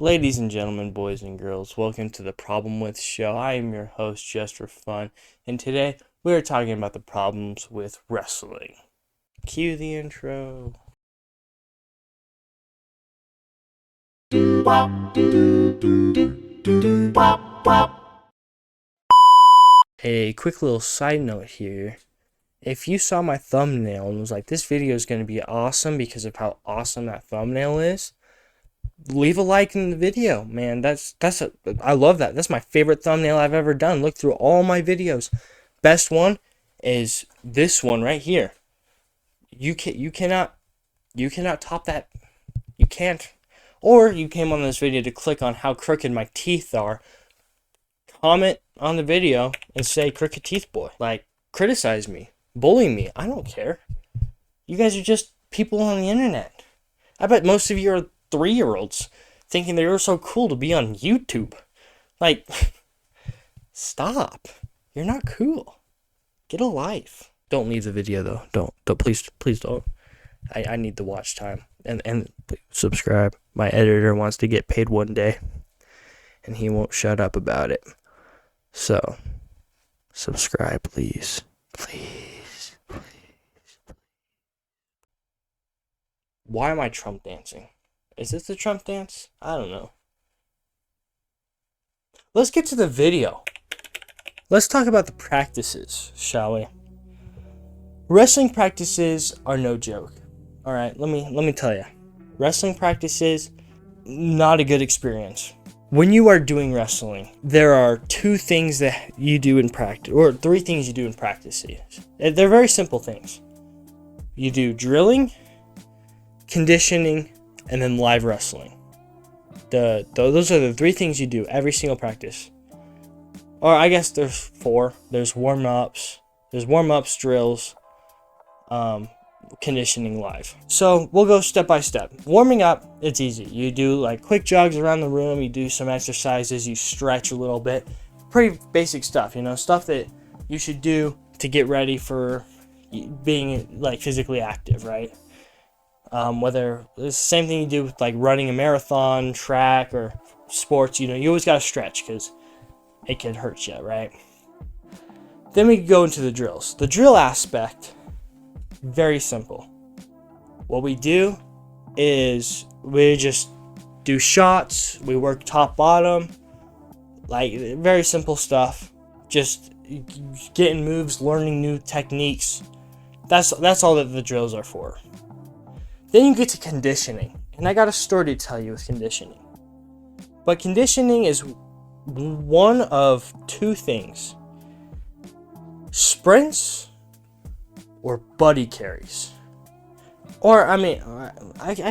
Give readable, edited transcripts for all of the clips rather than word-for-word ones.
Ladies and gentlemen, boys and girls, welcome to the Problem With Show. I am your host, just for fun, and today we are talking about the problems with wrestling. Cue the intro. A quick little side note here. If you saw my thumbnail and was like, this video is going to be awesome because of how awesome that thumbnail is, leave a like in the video, man. I love that. That's my favorite thumbnail I've ever done. Look through all my videos. Best one is this one right here. You cannot top that. You can't. Or you came on this video to click on how crooked my teeth are. Comment on the video and say crooked teeth boy. Like, criticize me, bully me. I don't care. You guys are just people on the internet. I bet most of you are 3-year-olds thinking they were so cool to be on YouTube. Like, stop. You're not cool. Get a life. Don't leave the video though. Don't please don't. I need the watch time. And subscribe. My editor wants to get paid one day and he won't shut up about it. So, subscribe please. Please. Why am I Trump dancing? Is this the Trump dance? I don't know. Let's get to the video. Let's talk about the practices, shall we? Wrestling practices are no joke. All right, let me tell you. Wrestling practices, not a good experience. When you are doing wrestling, there are 2 things that you do in practice, or 3 things you do in practices. They're very simple things. You do drilling, conditioning, and then live wrestling. Those are the 3 things you do every single practice. Or I guess there's 4. There's warm-ups, drills, conditioning, live. So we'll go step by step. Warming up, it's easy. You do like quick jogs around the room, you do some exercises, you stretch a little bit. Pretty basic stuff, stuff that you should do to get ready for being like physically active, right? Whether it's the same thing you do with like running a marathon, track, or sports, you always got to stretch because it can hurt you, right? Then we go into the drills. The drill aspect, very simple. What we do is we just do shots, we work top bottom, like very simple stuff. Just getting moves, learning new techniques. That's all that the drills are for. Then you get to conditioning. And I got a story to tell you with conditioning. But conditioning is one of 2 things. Sprints or buddy carries. Or, I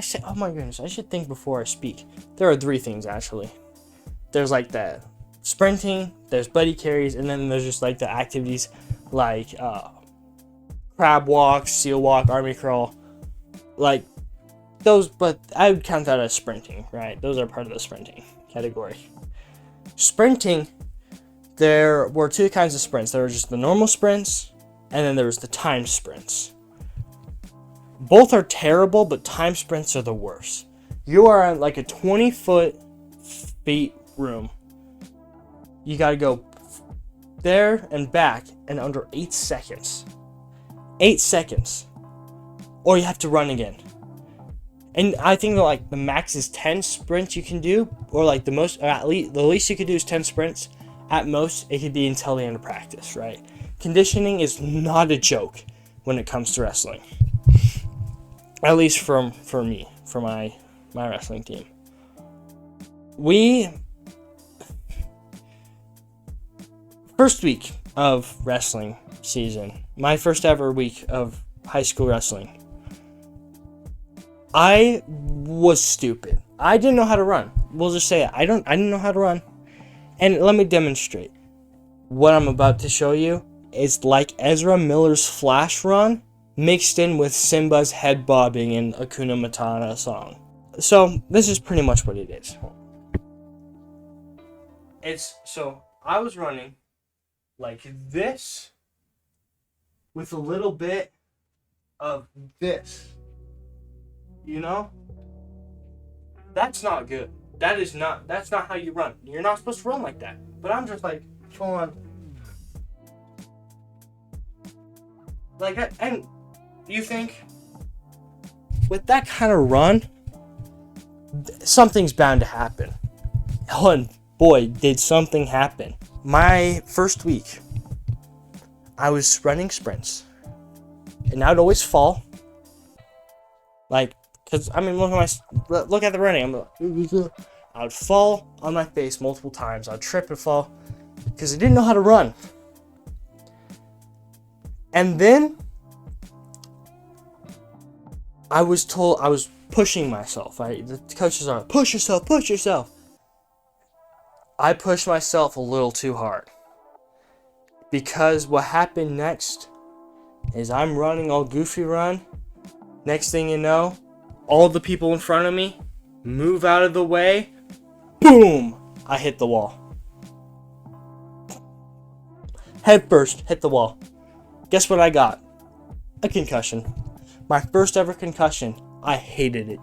said, oh my goodness, I should think before I speak. There are 3 things, actually. There's like the sprinting, there's buddy carries, and then there's just like the activities like crab walk, seal walk, army crawl. Like those, but I would count that as sprinting, right? Those are part of the sprinting category. Sprinting, there were 2 kinds of sprints. There were just the normal sprints, and then there was the timed sprints. Both are terrible, but timed sprints are the worst. You are in like a 20-feet room. You gotta go there and back in under 8 seconds. 8 seconds. Or you have to run again. And I think that like the max is 10 sprints you can do, or like the least you could do is 10 sprints. At most, it could be until the end of practice, right? Conditioning is not a joke when it comes to wrestling. At least for me, for my wrestling team. First week of wrestling season, my first ever week of high school wrestling, I was stupid. I didn't know how to run. We'll just say it. I didn't know how to run. And let me demonstrate. What I'm about to show you is like Ezra Miller's flash run mixed in with Simba's head bobbing in Hakuna Matata song. So this is pretty much what it is. So I was running like this with a little bit of this. That's not good. that's not how you run. You're not supposed to run like that. But I'm just like, full on. Like, and you think, with that kind of run, something's bound to happen. Oh, and boy, did something happen. My first week, I was running sprints, and I'd always fall. Like, cause I mean, look at the running. I would fall on my face multiple times. I'd trip and fall, because I didn't know how to run. And then I was told I was pushing myself. The coaches are like, push yourself, push yourself. I pushed myself a little too hard. Because what happened next is I'm running all goofy run. Next thing you know, all the people in front of me move out of the way. Boom! I hit the wall. Head first, hit the wall. Guess what I got? A concussion. My first ever concussion. I hated it.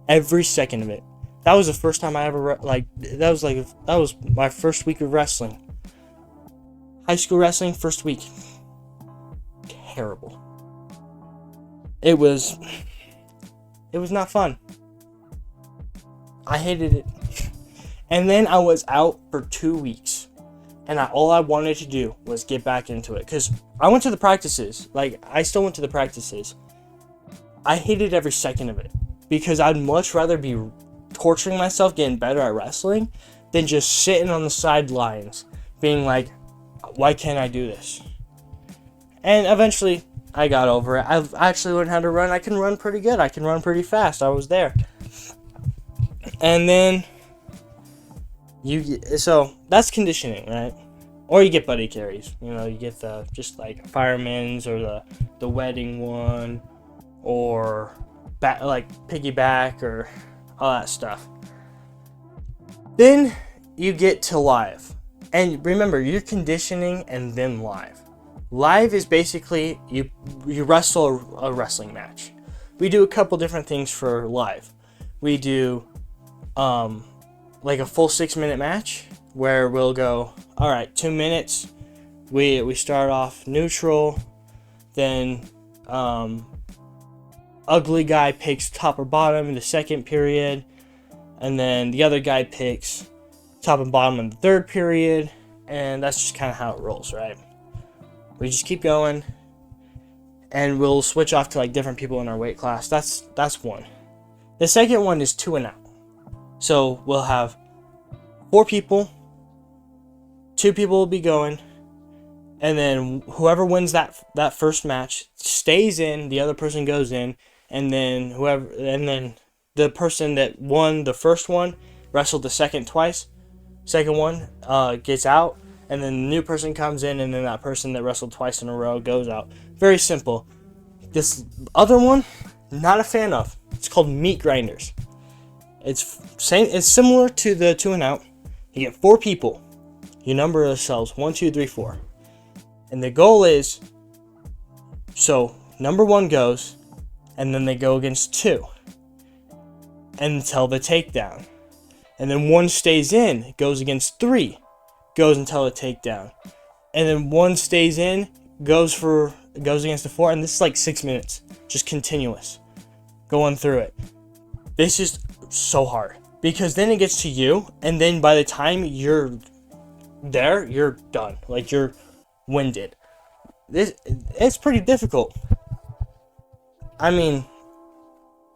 Every second of it. That was the first time I ever, that was my first week of wrestling. High school wrestling, first week. Terrible. It was not fun. I hated it. And then I was out for 2 weeks. And all I wanted to do was get back into it. Because I went to the practices. Like, I still went to the practices. I hated every second of it. Because I'd much rather be torturing myself getting better at wrestling than just sitting on the sidelines being like, why can't I do this? And eventually, I got over it. I've actually learned how to run. I can run pretty good. I can run pretty fast. I was there. And then so that's conditioning, right? Or you get buddy carries. You know, you get the just like fireman's or the wedding one, or like piggyback or all that stuff. Then you get to live. And remember, you're conditioning and then live. Live is basically you wrestle a wrestling match. We do a couple different things for live. We do like a full 6-minute match where we'll go, all right, 2 minutes. We start off neutral, then ugly guy picks top or bottom in the second period, and then the other guy picks top and bottom in the third period, and that's just kind of how it rolls, right? We just keep going, and we'll switch off to like different people in our weight class. That's one. The second one is 2 and out. So we'll have 4 people, 2 people will be going, and then whoever wins that first match stays in, the other person goes in, and then the person that won the first one wrestled the second one gets out, and then the new person comes in, and then that person that wrestled twice in a row goes out. Very simple. This other one, not a fan of. It's called meat grinders. It's similar to the 2 and out. You get 4 people. You number yourselves 1, 2, 3, 4. And the goal is, so number 1 goes, and then they go against 2 until the takedown. And then 1 stays in, goes against 3, goes until the takedown. And then 1 stays in, goes against the 4, and this is like 6 minutes, just continuous, going through it. This is so hard because then it gets to you, and then by the time you're there, you're done. Like, you're winded. It's pretty difficult. I mean,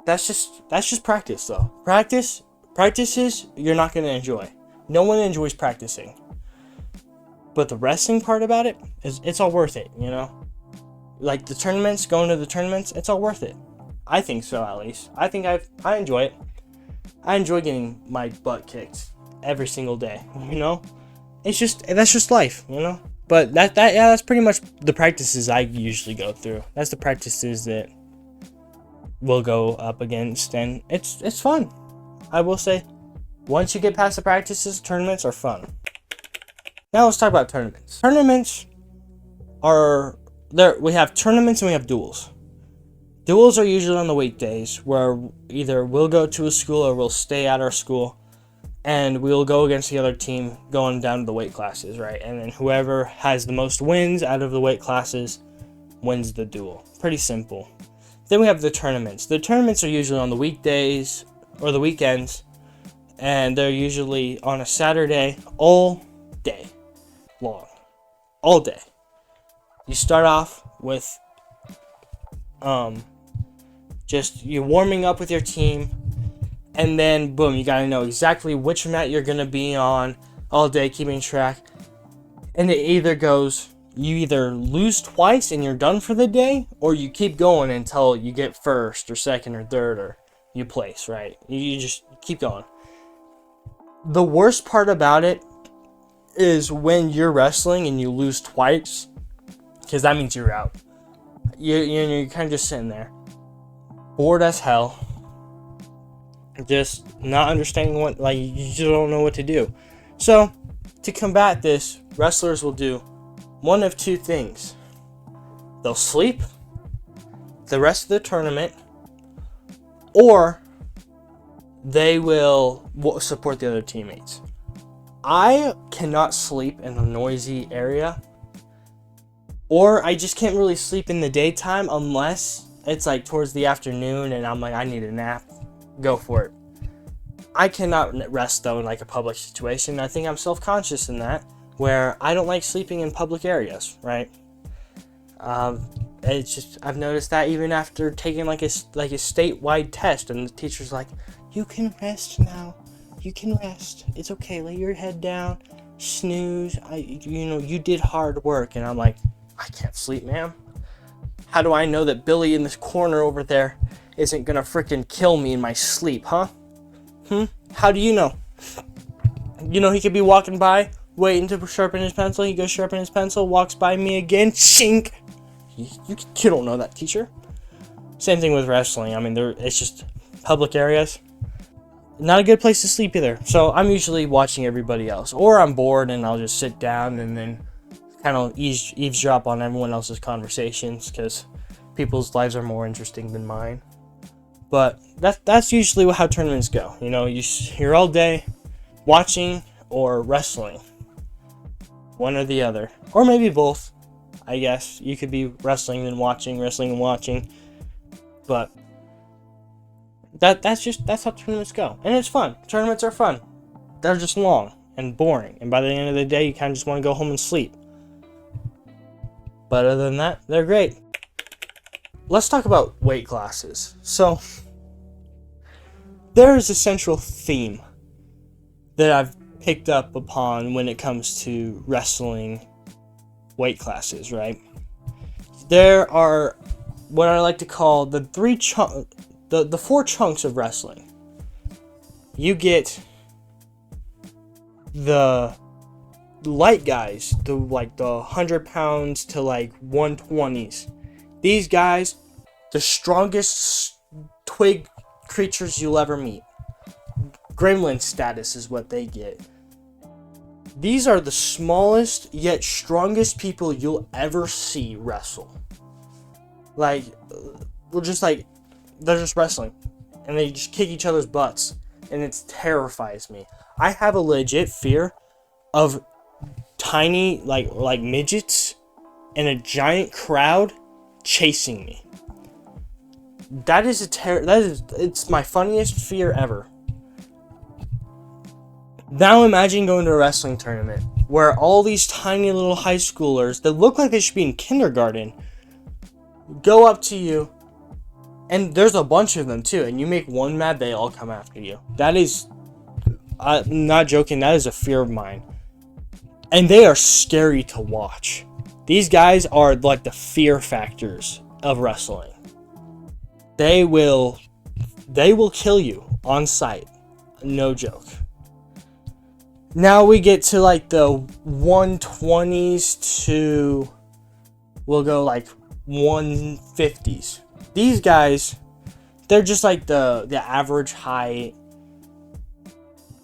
that's just practice, though. Practices you're not going to enjoy. No one enjoys practicing. But the wrestling part about it it's all worth it, you know? Like the tournaments, going to the tournaments, it's all worth it. I think so, at least. I think I enjoy it. I enjoy getting my butt kicked every single day, you know? That's just life, you know? But that's pretty much the practices I usually go through. That's the practices that we'll go up against, and it's fun. I will say, once you get past the practices, tournaments are fun. Now let's talk about tournaments. Tournaments are there. We have tournaments and we have duels. Duels are usually on the weekdays, where either we'll go to a school or we'll stay at our school, and we'll go against the other team going down to the weight classes, right? And then whoever has the most wins out of the weight classes wins the duel. Pretty simple. Then we have the tournaments. The tournaments are usually on the weekdays or the weekends, and they're usually on a Saturday all day long. All day. You start off with just you warming up with your team, and then boom, you gotta know exactly which mat you're gonna be on all day, keeping track. And it either goes, you either lose twice and you're done for the day, or you keep going until you get first or second or third, or you place, right? You just keep going. The worst part about it is when you're wrestling and you lose twice, because that means you're out. You're kind of just sitting there, bored as hell, just not understanding what, like, you just don't know what to do. So, to combat this, wrestlers will do one of two things. They'll sleep the rest of the tournament, or they will support the other teammates. I cannot sleep in a noisy area, or I just can't really sleep in the daytime unless it's like towards the afternoon and I'm like, I need a nap. Go for it. I cannot rest though in like a public situation. I think I'm self-conscious in that, where I don't like sleeping in public areas, right? It's just, I've noticed that even after taking like a statewide test, and the teacher's like, you can rest now. You can rest. It's okay. Lay your head down. Snooze. You did hard work. And I'm like, I can't sleep, ma'am. How do I know that Billy in this corner over there isn't gonna freaking kill me in my sleep, huh? How do you know? You know he could be walking by, waiting to sharpen his pencil. He goes sharpen his pencil, walks by me again, shink. You don't know that, teacher. Same thing with wrestling. I mean, it's just public areas. Not a good place to sleep either. So I'm usually watching everybody else, or I'm bored and I'll just sit down and then kind of eavesdrop on everyone else's conversations, because people's lives are more interesting than mine. But that's usually how tournaments go. You know, you're all day watching or wrestling, one or the other, or maybe both. I guess you could be wrestling and watching, but that's how tournaments go, and it's fun. Tournaments are fun. They're just long and boring, and by the end of the day, you kind of just want to go home and sleep. But other than that, they're great. Let's talk about weight classes. So, there is a central theme that I've picked up upon when it comes to wrestling weight classes, right? There are what I like to call the four chunks of wrestling. You get the light guys, the 100 pounds to 120s. These guys, the strongest twig creatures you'll ever meet. Gremlin status is what they get. These are the smallest yet strongest people you'll ever see wrestle. They're just wrestling, and they just kick each other's butts, and it terrifies me. I have a legit fear of tiny like midgets and a giant crowd chasing me. It's my funniest fear ever. Now imagine going to a wrestling tournament where all these tiny little high schoolers that look like they should be in kindergarten go up to you, and there's a bunch of them too, and you make one mad, they all come after you. That is, I'm not joking, that is a fear of mine. And they are scary to watch. These guys are like the fear factors of wrestling. They will kill you on sight. No joke. Now we get to the 120s to, we'll go 150s. These guys, they're just the average height.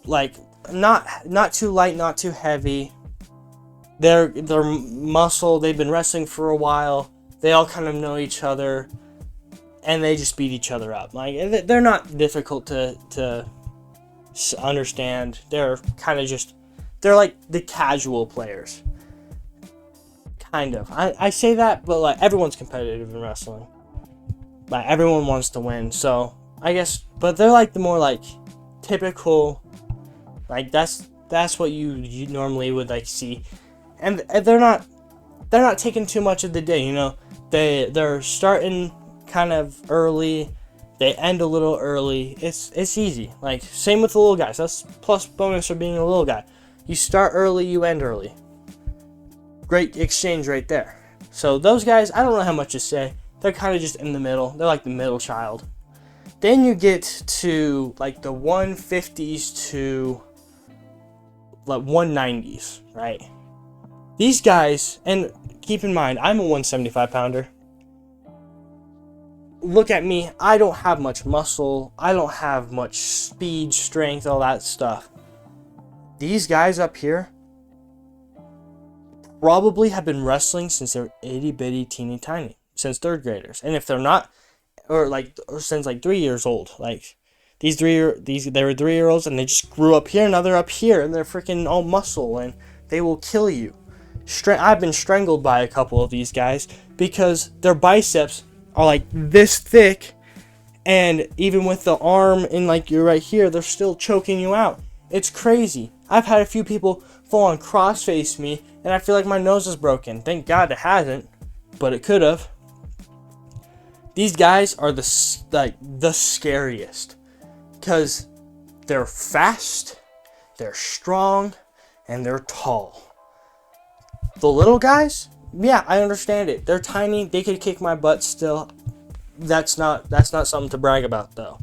Not too light, not too heavy. They're muscle, they've been wrestling for a while. They all kind of know each other. and they just beat each other up. Like, they're not difficult to understand. They're kind of just, they're like the casual players. Kind of. I say that, but like everyone's competitive in wrestling. Like everyone wants to win, so I guess, but they're like the more like typical, like that's what you normally would like see, and they're not taking too much of the day, you know. They're starting kind of early, they end a little early. It's easy. Like same with the little guys. That's plus bonus for being a little guy. You start early, you end early. Great exchange right there. So those guys, I don't know how much to say. They're kind of just in the middle. They're like the middle child. Then you get to like the 150s to like 190s, right? These guys, and keep in mind, I'm a 175 pounder. Look at me. I don't have much muscle. I don't have much speed, strength, all that stuff. These guys up here probably have been wrestling since they're itty bitty teeny tiny, since third graders. And if they're not, or since like 3 years old, like they were 3-year-olds and they just grew up here. Now they're up here and they're freaking all muscle and they will kill you. I've been strangled by a couple of these guys because their biceps are like this thick, and even with the arm in like you're right here, they're still choking you out. It's crazy. I've had a few people full on cross-face me, and I feel like my nose is broken. Thank God it hasn't, but it could have. These guys are the scariest because they're fast, they're strong, and they're tall. The little guys, yeah, I understand it. They're tiny. They could kick my butt still. That's not something to brag about though.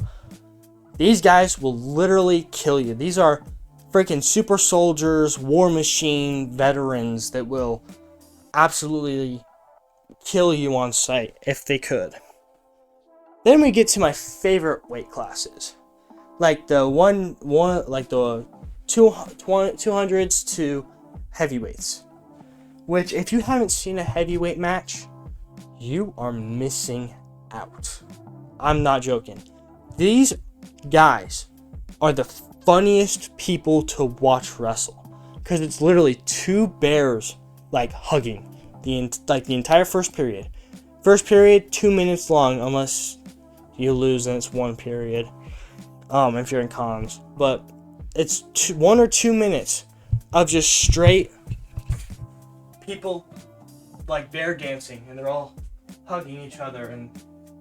These guys will literally kill you. These are freaking super soldiers, war machine veterans that will absolutely kill you on sight if they could. Then we get to my favorite weight classes, like the like the 200s to heavyweights. Which, if you haven't seen a heavyweight match, you are missing out. I'm not joking. These guys are the funniest people to watch wrestle, because it's literally two bears like hugging the entire first period. First period 2 minutes long, unless you lose and it's 1 period. If you're in cons, but it's 1 or 2 minutes of just straight people like bear dancing, and they're all hugging each other, and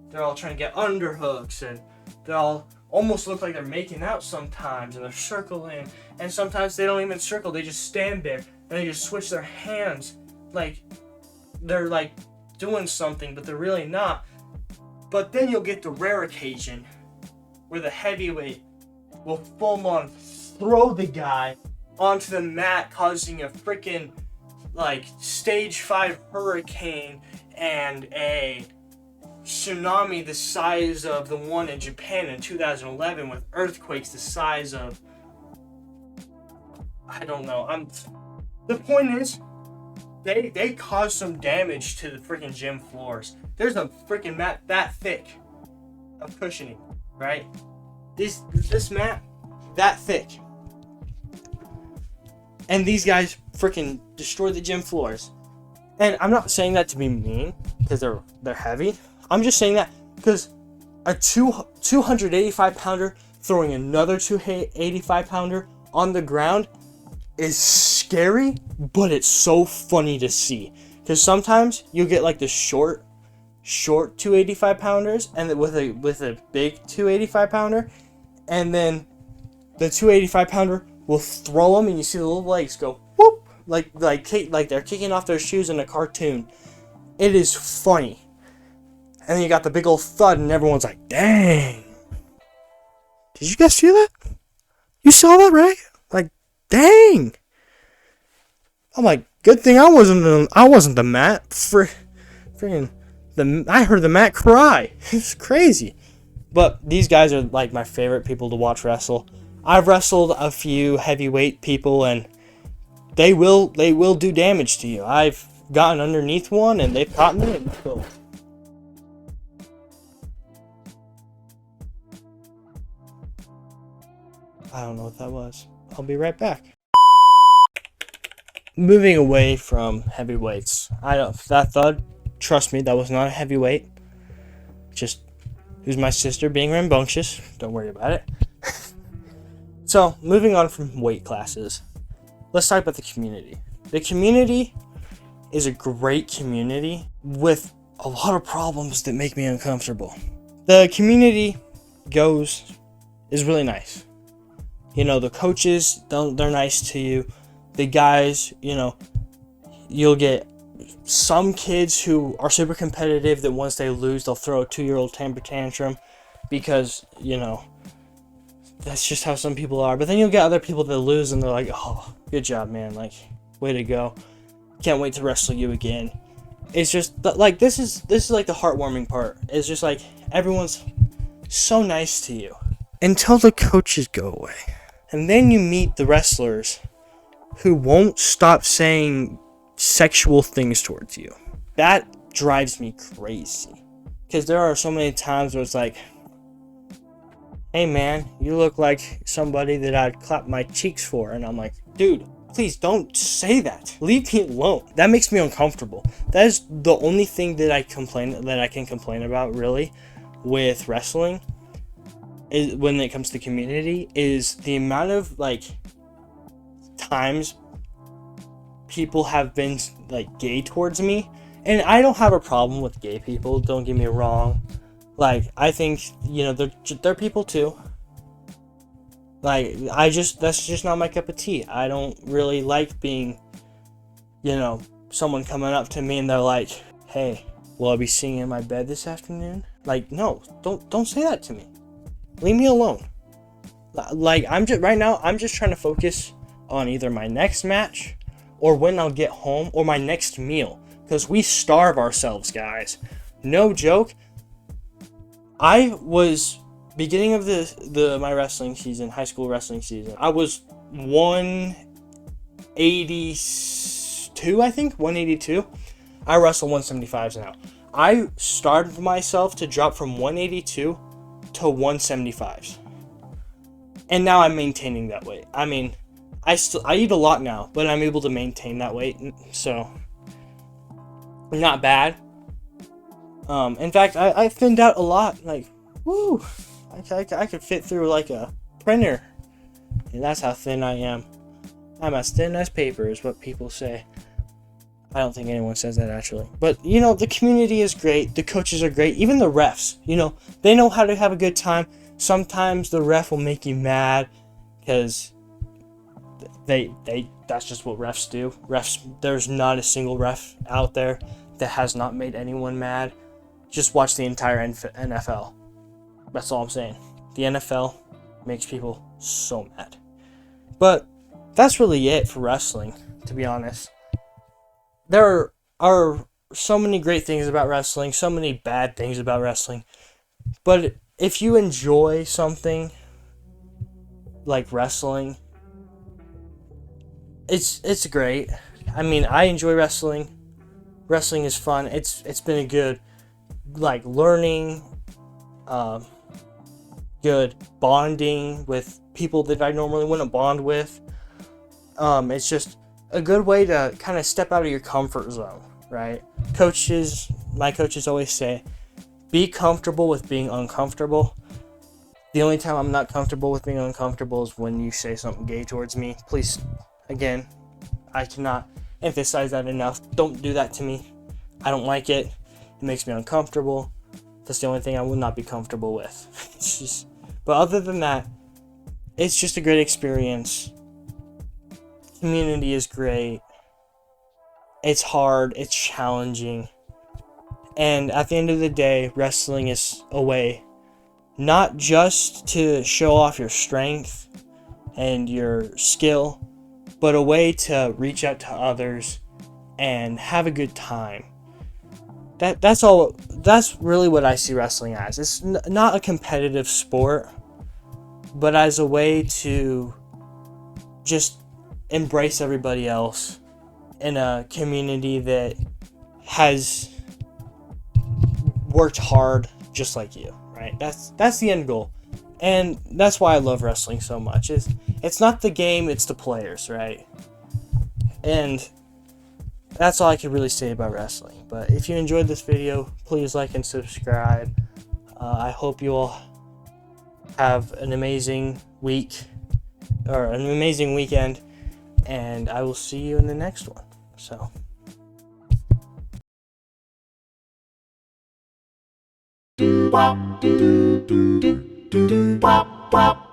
they're all trying to get underhooks, and they all almost look like they're making out sometimes, and they're circling, and sometimes they don't even circle, they just stand there and they just switch their hands like they're like doing something, but they're really not. But then you'll get the rare occasion where the heavyweight will full on throw the guy onto the mat, causing a freaking like stage 5 hurricane and a tsunami the size of the one in Japan in 2011, with earthquakes the size of, I don't know. The point is, they cause some damage to the freaking gym floors. There's a freaking mat that thick of cushioning, right? This mat that thick, and these guys freaking destroy the gym floors. And I'm not saying that to be mean, because they're heavy. I'm just saying that because a 285 pounder throwing another 285 pounder on the ground is scary, but it's so funny to see. Because sometimes you'll get like the short 285 pounders, and with a big 285 pounder, and then the 285 pounder will throw them, and you see the little legs go whoop, like they're kicking off their shoes in a cartoon. It is funny. And then you got the big old thud, and everyone's like, dang. Did you guys see that? You saw that, right? Like, dang. I'm like, good thing I wasn't the mat. Freaking I heard the mat cry. It's crazy. But these guys are like my favorite people to watch wrestle. I've wrestled a few heavyweight people, and they will do damage to you. I've gotten underneath one, and they've caught me, and so I don't know what that was. I'll be right back. Moving away from heavyweights. That thud, trust me, that was not a heavyweight. Just, it was my sister being rambunctious. Don't worry about it. So, moving on from weight classes. Let's talk about the community. The community is a great community with a lot of problems that make me uncomfortable. The community is really nice. You know, the coaches, they're nice to you. The guys, you know, you'll get some kids who are super competitive that once they lose, they'll throw a 2-year-old temper tantrum because, you know, that's just how some people are. But then you'll get other people that lose and they're like, oh, good job, man. Like, way to go. Can't wait to wrestle you again. It's just, like, this is like the heartwarming part. It's just like, everyone's so nice to you. Until the coaches go away. And then you meet the wrestlers who won't stop saying sexual things towards you. That drives me crazy. Because there are so many times where it's like, hey man, you look like somebody that I'd clap my cheeks for. And I'm like, dude, please don't say that. Leave me alone. That makes me uncomfortable. That is the only thing that I can complain about really with wrestling is when it comes to community is the amount of like times people have been like gay towards me. And I don't have a problem with gay people, don't get me wrong. Like, I think, you know, they're people too. Like, that's just not my cup of tea. I don't really like being, you know, someone coming up to me and they're like, hey, will I be singing in my bed this afternoon? Like, no, don't say that to me. Leave me alone. Like, I'm just trying to focus on either my next match or when I'll get home or my next meal. Because we starve ourselves, guys. No joke. I was beginning of my wrestling season, high school wrestling season. I was 182, I think, 182. I wrestle 175s now. I starved myself to drop from 182 to 175s, and now I'm maintaining that weight. I mean, I eat a lot now, but I'm able to maintain that weight, so not bad. In fact, I thinned out a lot. Like, woo, I could fit through like a printer, and that's how thin I am. I'm as thin as paper, is what people say. I don't think anyone says that actually. But, you know, the community is great. The coaches are great. Even the refs, you know, they know how to have a good time. Sometimes the ref will make you mad because that's just what refs do. There's not a single ref out there that has not made anyone mad. Just watch the entire NFL. That's all I'm saying. The NFL makes people so mad. But that's really it for wrestling, to be honest. There are so many great things about wrestling, so many bad things about wrestling. But if you enjoy something like wrestling, it's great. I mean, I enjoy wrestling. Wrestling is fun. It's been a good like learning, good bonding with people that I normally wouldn't bond with. It's just a good way to kind of step out of your comfort zone, right? My coaches always say, be comfortable with being uncomfortable. The only time I'm not comfortable with being uncomfortable is when you say something gay towards me. Please, again, I cannot emphasize that enough. Don't do that to me. I don't like it. It makes me uncomfortable. That's the only thing I would not be comfortable with. But other than that, it's just a great experience. Community is great. It's hard. It's challenging. And at the end of the day, wrestling is a way not just to show off your strength and your skill, but a way to reach out to others and have a good time. That's all. That's really what I see wrestling as. It's not a competitive sport, but as a way to just embrace everybody else in a community that has worked hard just like you, right? That's the end goal. And that's why I love wrestling so much. It's not the game, it's the players, right? And that's all I can really say about wrestling. But if you enjoyed this video, please like and subscribe. I hope you all have an amazing week, or an amazing weekend, and I will see you in the next one. So. Do wop do do do do wop wop.